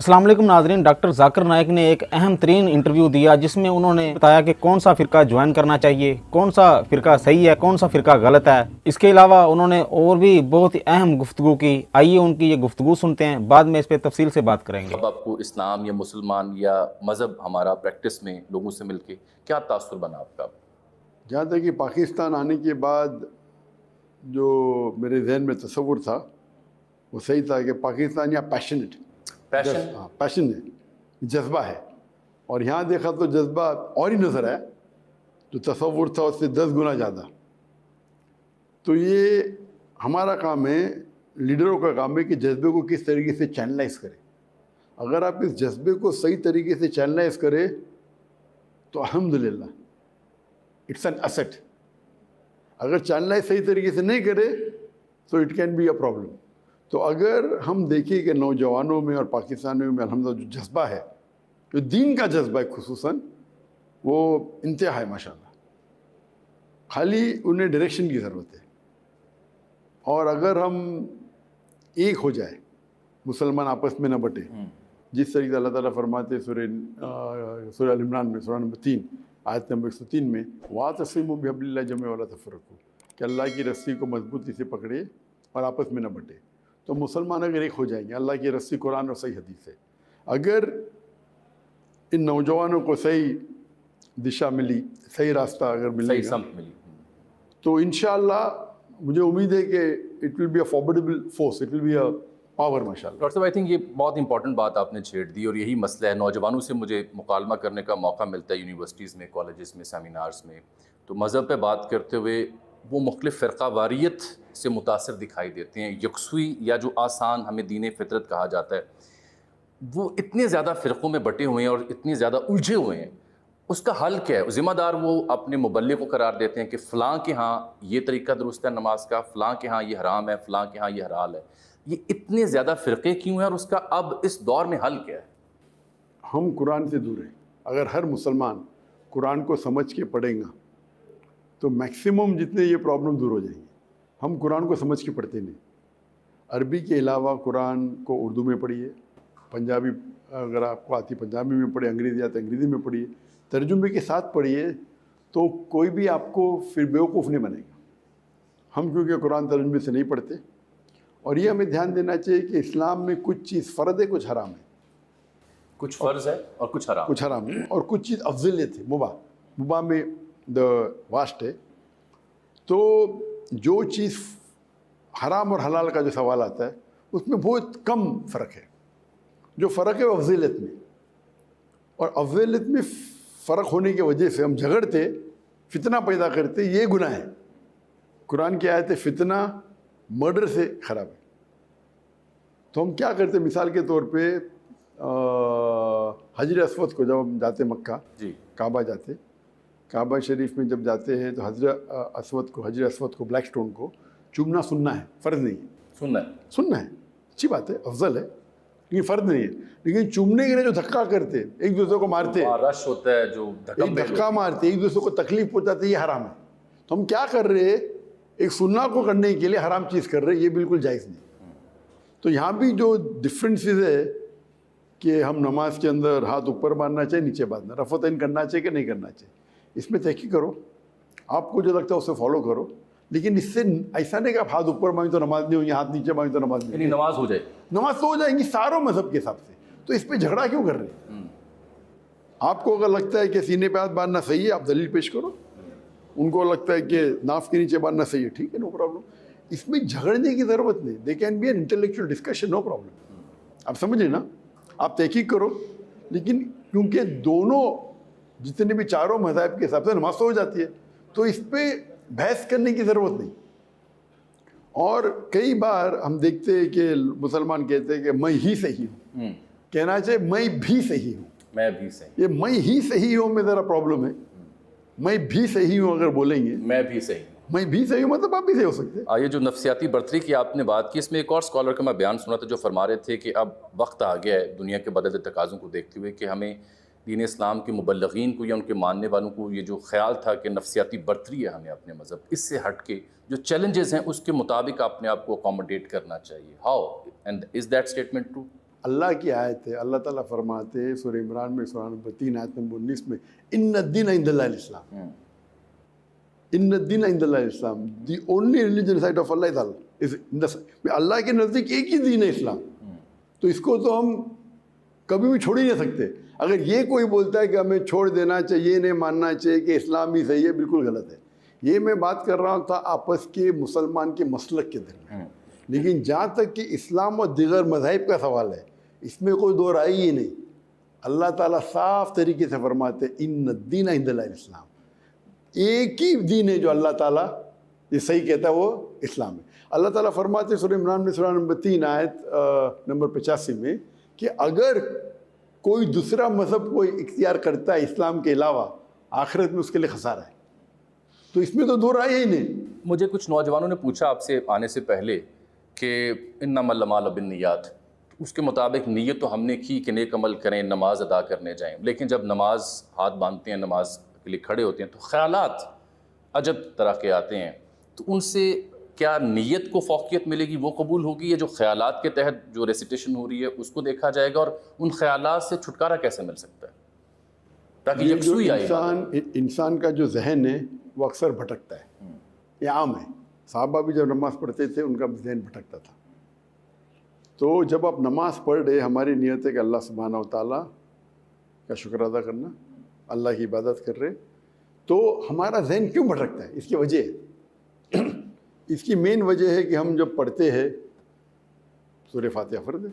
अस्सलाम वालेकुम नाज़रीन। डॉक्टर जाकिर नाइक ने एक अहम तरीन इंटरव्यू दिया जिसमें उन्होंने बताया कि कौन सा फ़िरका ज्वाइन करना चाहिए, कौन सा फ़िरका सही है, कौन सा फ़िरका गलत है। इसके अलावा उन्होंने और भी बहुत ही अहम गुफ्तगू की। आइए उनकी ये गुफ्तगू सुनते हैं, बाद में इस पर तफसील से बात करेंगे। अब आपको इस्लाम या मुसलमान या मज़हब हमारा प्रैक्टिस में लोगों से मिलके क्या तासुर बना आपका? जहाँ तक कि पाकिस्तान आने के बाद जो मेरे जहन में तस्वुर था वो सही था कि पाकिस्तान या पैशन है, जज्बा है। और यहाँ देखा तो जज्बा और ही नज़र आया, जो तस्वुर था उससे 10 गुना ज़्यादा। तो ये हमारा काम है, लीडरों का काम है कि जज्बे को किस तरीके से चैनलाइज करें। अगर आप इस जज्बे को सही तरीके से चैनलाइज करें तो अल्हम्दुलिल्लाह इट्स एन असेट। अगर चैनलाइज सही तरीके से नहीं करे तो it can be a problem. तो अगर हम देखें कि नौजवानों में और पाकिस्तानियों में अल्हम्दुलिल्लाह जो जज्बा है, जो दीन का जज्बा है खुसूसन, वो इंतहा है माशाल्लाह। खाली उन्हें डायरेक्शन की ज़रूरत है। और अगर हम एक हो जाए, मुसलमान आपस में न बटे, जिस तरीके से अल्लाह ताला फरमाते सूरह अल इमरान में सूरह नंबर 3 आयत नंबर 103 में, वातसिमू बिहब्लिल्लाहि जमीअन वला तफर्रकू, कि अल्लाह की रस्सी को मजबूती से पकड़े और आपस में न बटे। तो मुसलमान अगर एक हो जाएंगे, अल्लाह की रस्सी कुरान और सही हदीस है, अगर इन नौजवानों को सही दिशा मिली, सही रास्ता अगर मिलेगा, तो इंशाअल्लाह मुझे उम्मीद है कि it will be a formidable force, it will be a power माशाल्लाह। डॉक्टर साहब, आई थिंक ये बहुत इंपॉर्टेंट बात आपने छेड़ दी और यही मसला है। नौजवानों से मुझे मुकालमा करने का मौका मिलता है यूनिवर्सिटीज़ में, कॉलेजेस में, सेमिनार्स में, तो मज़हब पे बात करते हुए वो मुख्तलिफ़ फ़िरका वारियत से मुतासर दिखाई देते हैं। यकसुई या जो आसान हमें दीन फितरत कहा जाता है, वो इतने ज़्यादा फ़िरक़ों में बटे हुए हैं और इतने ज़्यादा उलझे हुए हैं। उसका हल क्या है? ज़िम्मेदार वो अपने मुबल्लिग़ को करार देते हैं कि फ़लाँ के यहाँ ये तरीका दुरुस्त है नमाज का, फ़लाँ के यहाँ ये हराम है, फ़लाँ के यहाँ ये हलाल है। ये इतने ज़्यादा फ़िरक़े क्यों हैं और उसका अब इस दौर में हल क्या है? हम कुरान से दूर हैं। अगर हर मुसलमान कुरान को समझ के पढ़ेगा तो मैक्सिमम जितने ये प्रॉब्लम दूर हो जाएंगी। हम कुरान को समझ के पढ़ते नहीं। अरबी के अलावा कुरान को उर्दू में पढ़िए, पंजाबी अगर आपको आती पंजाबी में पढ़िए, अंग्रेज़ी आती अंग्रेज़ी में पढ़िए, तर्जुमे के साथ पढ़िए, तो कोई भी आपको फिर बेवकूफ़ नहीं बनेगा। हम क्योंकि कुरान तर्जुमे से नहीं पढ़ते। और ये हमें ध्यान देना चाहिए कि इस्लाम में कुछ चीज़ फ़र्द है, कुछ हराम है, कुछ फ़र्ज़ है और कुछ हराम है, और कुछ चीज़ अफजलियत है, मुबाह में द वास्ट है। तो जो चीज़ हराम और हलाल का जो सवाल आता है उसमें बहुत कम फ़र्क है। जो फ़र्क है वो अफजलियत में, और अफजलियत में फ़र्क होने की वजह से हम झगड़ते, फितना पैदा करते, ये गुनाह है। कुरान की आयत है फितना मर्डर से ख़राब है। तो हम क्या करते, मिसाल के तौर पे हजर अस्वद को जब हम जाते मक्का जी, काबा जाते, काबा शरीफ में जब जाते हैं तो हजर अस्वद को ब्लैक स्टोन को चूमना सुन्ना है, फ़र्ज़ नहीं है। सुन्ना है, अच्छी बात है, अफजल है, लेकिन फ़र्ज़ नहीं है। लेकिन चूमने के लिए जो धक्का करते, एक दूसरे को मारते, रश होता है जो धक्का मारते, एक दूसरे को तकलीफ पहुँचाते, ये हराम है। तो हम क्या कर रहे हैं, एक सुन्ना को करने के लिए हराम चीज़ कर रहे हैं, ये बिल्कुल जायज़ नहीं। तो यहाँ भी जो डिफरेंसेस है कि हम नमाज के अंदर हाथ ऊपर मारना चाहिए, नीचे बांधना, रफ़तैन करना चाहिए कि नहीं करना चाहिए, इसमें तहक़ीक़ करो, आपको जो लगता है उसे फॉलो करो। लेकिन इससे ऐसा नहीं कि आप हाथ ऊपर मांगे तो नमाज नहीं होगी, हाथ नीचे मांगे तो नमाज नहीं, नमाज हो जाए, नमाज तो हो जाएंगी सारों मज़हब के हिसाब से। तो इस पर झगड़ा क्यों कर रहे हैं? आपको अगर लगता है कि सीने पे हाथ बांधना सही है, आप दलील पेश करो। उनको लगता है कि नाफ के नीचे बांधना सही है, ठीक है, नो प्रॉब्लम। इसमें झगड़ने की ज़रूरत नहीं। They can be an intellectual discussion, no problem. आप समझे ना, आप तहक़ीक़ करो। लेकिन क्योंकि दोनों जितने भी चारों मज़ाहिब के हिसाब से नमाज तो हो जाती है, तो इस पर बहस करने की ज़रूरत नहीं। और कई बार हम देखते हैं कि मुसलमान कहते हैं कि मैं ही सही हूँ, कहना चाहिए मैं भी सही हूँ, मैं भी सही। ये मैं ही सही हूँ में ज़रा प्रॉब्लम है। मैं भी सही हूँ अगर बोलेंगे, मैं भी सही हूँ मतलब आप भी सही हो सकते हैं। ये जो नफ्सियाती बर्तरी की आपने बात की, इसमें एक और स्कॉलर का मैं बयान सुना था जो फरमा रहे थे कि अब वक्त आ गया है दुनिया के बदलते तकाज़ों को देखते हुए कि हमें दीन इस्लाम के मुबल्लिगीन को या उनके मानने वालों को ये जो ख्याल था कि नफ्सियाती बर्तरी है हमें अपने मज़हब, इससे हट के जो चैलेंजेस हैं उसके मुताबिक अपने आप को अकोमोडेट करना चाहिए। How and is that statement true? Allah की आयत है। अल्लाह ताला फरमाते हैं सूरह इमरान में सूरह नंबर 3 आयत नंबर 19 में, इन्नद्दीन इंदल्लाहिल इस्लाम, इन्नद्दीन इंदल्लाहिल इस्लाम, the only religion sight of Allah is Allah के नज़दीक एक ही दीन है इस्लाम। तो इसको तो हम कभी भी छोड़ ही नहीं सकते। अगर ये कोई बोलता है कि हमें छोड़ देना चाहिए, नहीं मानना चाहिए कि इस्लाम ही सही है, बिल्कुल गलत है। ये मैं बात कर रहा था आपस के मुसलमान के मसलक के दरमियान। लेकिन जहाँ तक कि इस्लाम और दीगर मज़ाहिब का सवाल है, इसमें कोई दो राय ही नहीं। अल्लाह ताला साफ तरीके से फरमाते इन्नद्दीन इंदल्लाहिल इस्लाम, एक ही दीन है जो अल्लाह ताला ये सही कहता है वो इस्लाम है। अल्लाह ताला फरमाते सूरह इमरान में सूरह नंबर 3 आयत नंबर 85 में कि अगर कोई दूसरा मज़हब कोई इख्तियार करता है इस्लाम के अलावा, आखिरत में उसके लिए खसारा है। तो इसमें तो दो राय ही नहीं। मुझे कुछ नौजवानों ने पूछा आपसे आने से पहले कि इन्नमल अमाल बिन्नियात, उसके मुताबिक नीयत तो हमने की कि नेक अमल करें, नमाज अदा करने जाएं, लेकिन जब नमाज हाथ बांधते हैं, नमाज के लिए खड़े होते हैं तो ख्यालात अजब तरह के आते हैं। तो उनसे क्या नीयत को फ़ौक़ियत मिलेगी, वो कबूल होगी, या जो ख़यालात के तहत जो रेसिटेशन हो रही है उसको देखा जाएगा? और उन ख़यालात से छुटकारा कैसे मिल सकता है ताकि यकसुई आए? इंसान का जो जहन है वो अक्सर भटकता है, ये आम है। साहबा भी जब नमाज़ पढ़ते थे उनका जहन भटकता था। तो जब आप नमाज़ पढ़ रहे, हमारी नीयत है कि अल्लाह सुब्हानहू व तआला का शुक्र अदा करना, अल्लाह की इबादत कर रहे, तो हमारा जहन क्यों भटकता है? इसकी वजह है इसकी मेन वजह है कि हम जब पढ़ते हैं सूरह फातिहा फ़र्ज़ है,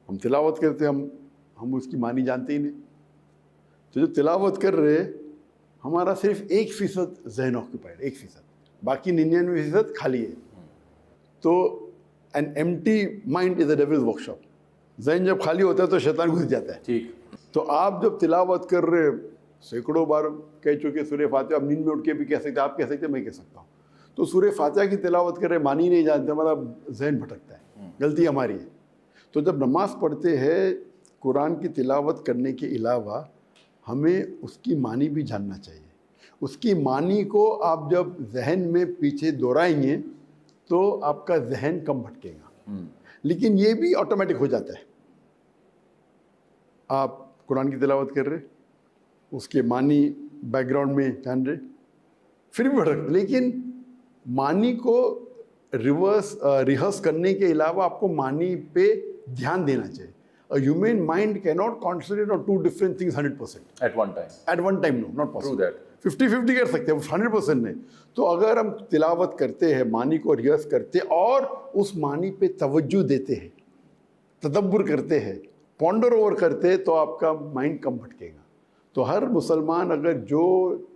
हम तिलावत करते हैं, हम उसकी मानी जानते ही नहीं। तो जो तिलावत कर रहे हमारा सिर्फ 1% जहन ऑक्यूपाइड, 1%, बाकी 99% खाली है। तो an empty mind is the devils workshop. जहन जब खाली होता है तो शैतान घुस जाता है। ठीक। तो आप जब तिलावत कर रहे, सैकड़ों बार कह चुके सूरह फातिहा, आप नींद में उठ के भी कह सकते, आप कह सकते, मैं कह सकता हूँ। तो सूरह फातिहा की तिलावत कर रहे, मानी नहीं जानते, हमारा जहन भटकता है, गलती हमारी है। तो जब नमाज पढ़ते हैं, कुरान की तिलावत करने के अलावा हमें उसकी मानी भी जानना चाहिए। उसकी मानी को आप जब जहन में पीछे दोहराएंगे तो आपका जहन कम भटकेगा। लेकिन ये भी ऑटोमेटिक हो जाता है। आप कुरान की तिलावत कर रहे, उसके मानी बैकग्राउंड में जान रहे, फिर भी भटक, लेकिन मानी को रिहर्स करने के अलावा आपको मानी पे ध्यान देना चाहिए। A human mind cannot concentrate on two different things 100% at one time. At one time, no, not possible. True that. 50-50 कर सकते हैं, 100% नहीं। तो अगर हम तिलावत करते हैं, मानी को रिहर्स करते और उस मानी पे तवज्जो देते हैं, तदब्बुर करते हैं, पॉन्डर ओवर करते हैं, तो आपका माइंड कम भटकेगा। तो हर मुसलमान अगर जो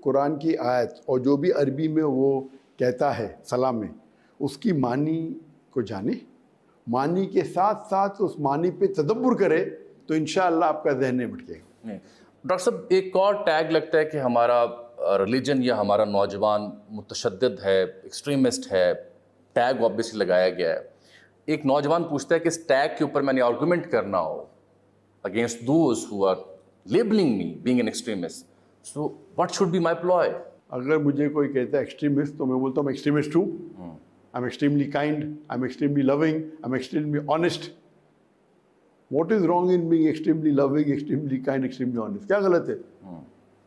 कुरान की आयत और जो भी अरबी में वो कहता है सलाम में, उसकी मानी को जाने, मानी के साथ साथ उस मानी पे तदब्बुर करे, तो इंशाअल्लाह आपका जहन नहीं भटकेगा। डॉक्टर साहब, एक और टैग लगता है कि हमारा रिलीजन या हमारा नौजवान मुतशद्दिद है, एक्सट्रीमिस्ट है, टैग ऑब्वियसली लगाया गया है। एक नौजवान पूछता है कि इस टैग के ऊपर मैंने आर्गूमेंट करना हो against those who are labelling me being an extremist, so what should be my ploy? अगर मुझे कोई कहता है एक्सट्रीमिस्ट, तो मैं बोलता हूँ मैं एक्सट्रीमिस्ट हूँ। I'm extremely kind, I'm extremely loving, I'm extremely honest. What is wrong in being extremely loving, extremely kind, extremely honest? क्या गलत है?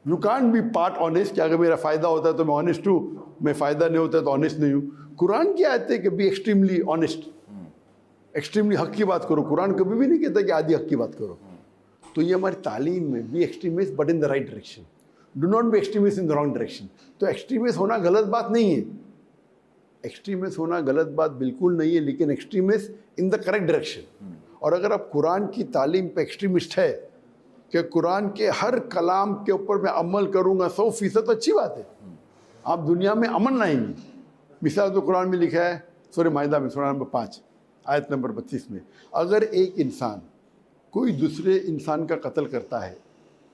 You can't be part honest, कि अगर मेरा फ़ायदा होता है तो मैं honest हूँ, मैं फ़ायदा नहीं होता है तो honest नहीं हूँ। कुरान की आयत है कि be extremely honest, extremely हक की बात करो। कुरान कभी भी नहीं कहता कि आधी हक की बात करो। तो ये हमारी तालीम में be extremist but in the right direction. Do not be extremist in the wrong direction. तो extremist होना गलत बात नहीं है, एक्सट्रीमिस्ट होना गलत बात बिल्कुल नहीं है, लेकिन extremist in the correct direction. और अगर आप कुरान की तालीम पे एक्सट्रीमिस्ट है कि कुरान के हर कलाम के ऊपर मैं अमल करूँगा 100%, अच्छी बात है, आप दुनिया में अमन लाएंगे। मिसाल तो कुरान में लिखा है सूरह माइदा में सूरह नंबर 5 आयत नंबर 32 में, अगर एक इंसान कोई दूसरे इंसान का कत्ल करता है,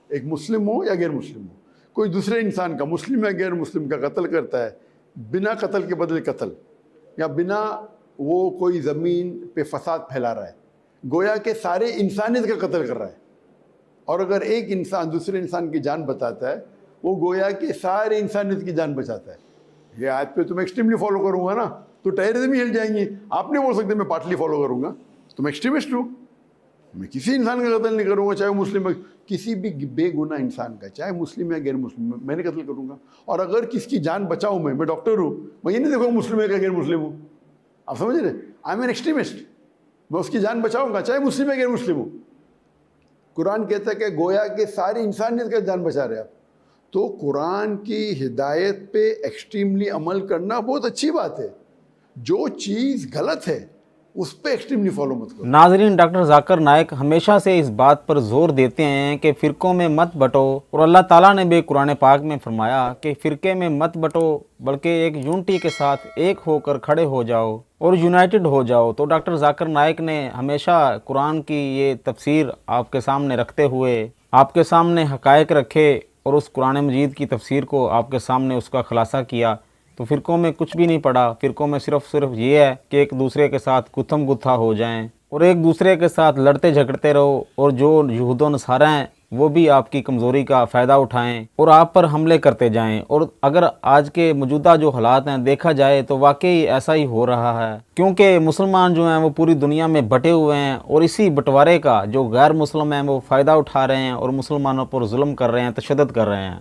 एक मुस्लिम हो या गैर मुस्लिम हो, कोई दूसरे इंसान का, मुस्लिम या गैर मुस्लिम का कत्ल करता है, बिना कत्ल के बदले कत्ल, या बिना वो कोई ज़मीन पे फसाद फैला रहा है, गोया के सारे इंसानियत का कत्ल कर रहा है। और अगर एक इंसान दूसरे इंसान की जान बचाता है, वो गोया के सारे इंसानियत की जान बचाता है। ये आयत पे तुम एक्सट्रीमली फॉलो करूँगा ना तो टेररिज्म ही हिल जाएंगी। आप नहीं बोल सकते मैं पार्टली फॉलो करूँगा, तो मैं एक्सट्रीमिस्ट हूँ। मैं किसी इंसान का कत्ल नहीं करूँगा, चाहे मुस्लिम है, किसी भी बेगुनाह इंसान का, चाहे मुस्लिम है गैर मुस्लिम, मैं नहीं कत्ल करूँगा। और अगर किसकी जान बचाऊँ, मैं डॉक्टर हूँ, मैं ये नहीं देखूँगा मुस्लिम है क्या गैर मुस्लिम हूँ। आप समझ रहे, आई एम एन एक्सट्रीमिस्ट, मैं उसकी जान बचाऊँगा चाहे मुस्लिम है गैर मुस्लिम हूँ। कुरान कहता है कि गोया के सारी इंसानियत का जान बचा रहे आप। तो कुरान की हिदायत पे एक्सट्रीमली अमल करना बहुत अच्छी बात है, जो चीज़ गलत है उस पर एक्सट्रीमली फॉलो मत करो। नाजरीन, डॉक्टर जाकिर नाइक हमेशा से इस बात पर जोर देते हैं कि फ़िरक़ों में मत बटो, और अल्लाह ताला ने भी कुरान पाक में फरमाया कि फ़िरक़े में मत बटो, बल्कि एक यूनिटी के साथ एक होकर खड़े हो जाओ और यूनाइटेड हो जाओ। तो डॉक्टर जाकिर नाइक ने हमेशा कुरान की ये तफसीर आपके सामने रखते हुए आपके सामने हक़ाइक़ रखे और उस कुरान मजीद की तफसीर को आपके सामने उसका खुलासा किया। तो फ़िरक़ों में कुछ भी नहीं पड़ा, फ़िरक़ों में सिर्फ ये है कि एक दूसरे के साथ गुत्थम गुत्था हो जाएं और एक दूसरे के साथ लड़ते झगड़ते रहो, और जो यहूद व नसारा हैं वो भी आपकी कमज़ोरी का फ़ायदा उठाएं और आप पर हमले करते जाएं। और अगर आज के मौजूदा जो हालात हैं देखा जाए तो वाकई ऐसा ही हो रहा है, क्योंकि मुसलमान जो हैं वो पूरी दुनिया में बटे हुए हैं और इसी बंटवारे का जो गैर मुस्लिम हैं वो फ़ायदा उठा रहे हैं और मुसलमानों पर जुल्म कर रहे हैं, तशद्दुद कर रहे हैं।